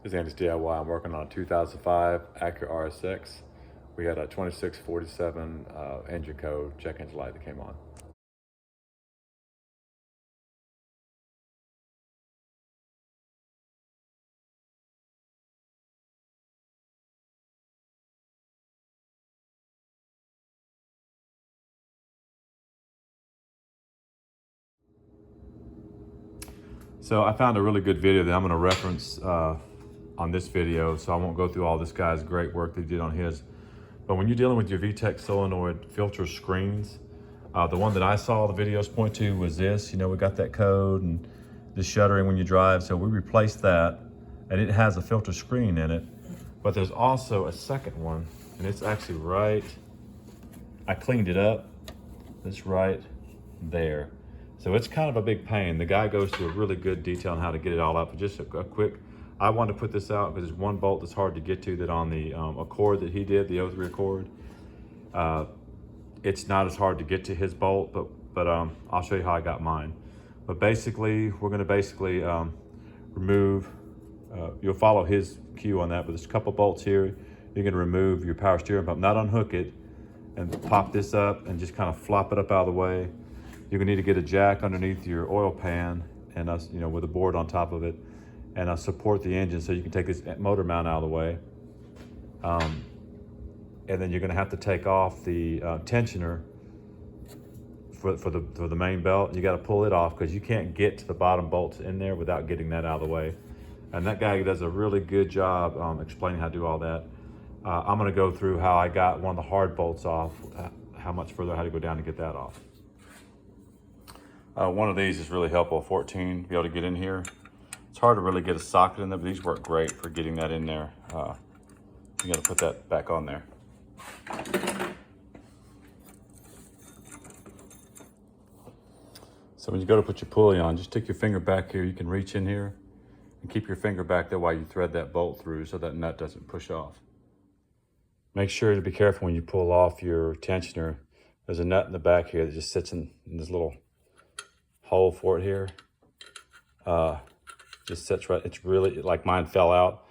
This is Andy's DIY. I'm working on a 2005 Acura RSX. We had a 2647 engine code check engine light that came on. So I found a really good video that I'm going to reference on this video, so I won't go through all this guy's great work that he did on his. But when you're dealing with your vtech solenoid filter screens, the one that I saw the videos point to was this. You know, we got that code and the shuttering when you drive, so we replaced that, and it has a filter screen in it. But there's also a second one, and it's actually right, I cleaned it up, it's right there. So it's kind of a big pain. The guy goes through a really good detail on how to get it all up. But just a quick, I wanted to put this out because there's one bolt that's hard to get to that on the Accord that he did, the 03 Accord. It's not as hard to get to his bolt, but I'll show you how I got mine. But basically, we're gonna remove, you'll follow his cue on that, but there's a couple bolts here. You're gonna remove your power steering pump, not unhook it, and pop this up and just kind of flop it up out of the way. You're gonna need to get a jack underneath your oil pan and with a board on top of it, and support the engine so you can take this motor mount out of the way. And then you're gonna have to take off the tensioner for the main belt. You gotta pull it off because you can't get to the bottom bolts in there without getting that out of the way. And that guy does a really good job explaining how to do all that. I'm gonna go through how I got one of the hard bolts off, how much further I had to go down to get that off. One of these is really helpful, 14, to be able to get in here. It's hard to really get a socket in there, but these work great for getting that in there. You gotta put that back on there. So when you go to put your pulley on, just stick your finger back here. You can reach in here and keep your finger back there while you thread that bolt through so that nut doesn't push off. Make sure to be careful when you pull off your tensioner. There's a nut in the back here that just sits in this little hole for it here. Just sits right, it's really, like mine fell out.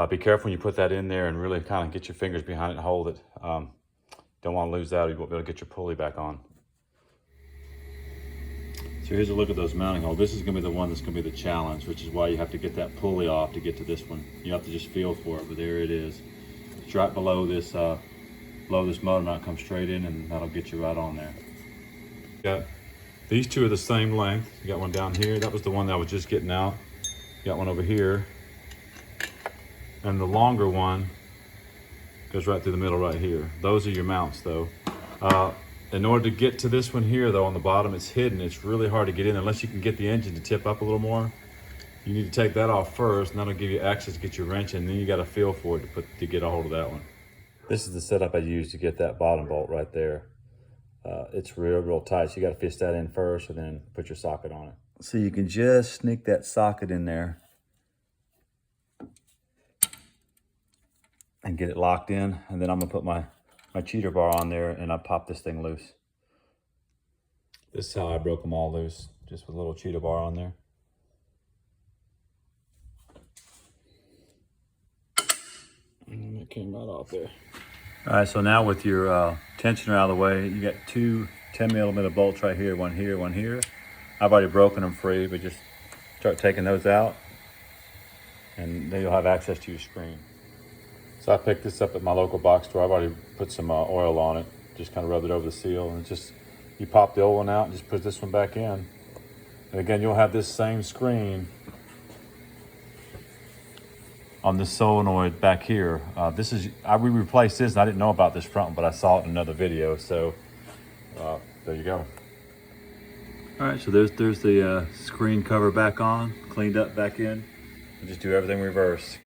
Be careful when you put that in there and really kind of get your fingers behind it and hold it. Don't want to lose that or you won't be able to get your pulley back on. So here's a look at those mounting holes. This is going to be the one that's going to be the challenge, which is why you have to get that pulley off to get to this one. You have to just feel for it, but there it is. It's right below this motor mount, comes straight in, and that'll get you right on there. Got these two are the same length. You got one down here. That was the one that I was just getting out. You got one over here. And the longer one goes right through the middle right here. Those are your mounts though. In order to get to this one here though, on the bottom, it's hidden. It's really hard to get in unless you can get the engine to tip up a little more. You need to take that off first, and that'll give you access to get your wrench in. Then you got to feel for it to get a hold of that one. This is the setup I used to get that bottom bolt right there. It's real tight, so you got to fish that in first and then put your socket on it. So you can just sneak that socket in there and get it locked in, and then I'm gonna put my cheater bar on there and I pop this thing loose. This is how I broke them all loose, just with a little cheater bar on there. And it came right off there. All right, so now with your tensioner out of the way, you got two 10mm bolts right here, one here, one here. I've already broken them free, but just start taking those out and then you'll have access to your screen. So I picked this up at my local box store. I've already put some oil on it, just kind of rubbed it over the seal, and just, you pop the old one out and just put this one back in. And again, you'll have this same screen on this solenoid back here. We replaced this, and I didn't know about this front one, but I saw it in another video, so there you go. All right, so there's the screen cover back on, cleaned up back in. We'll just do everything reverse.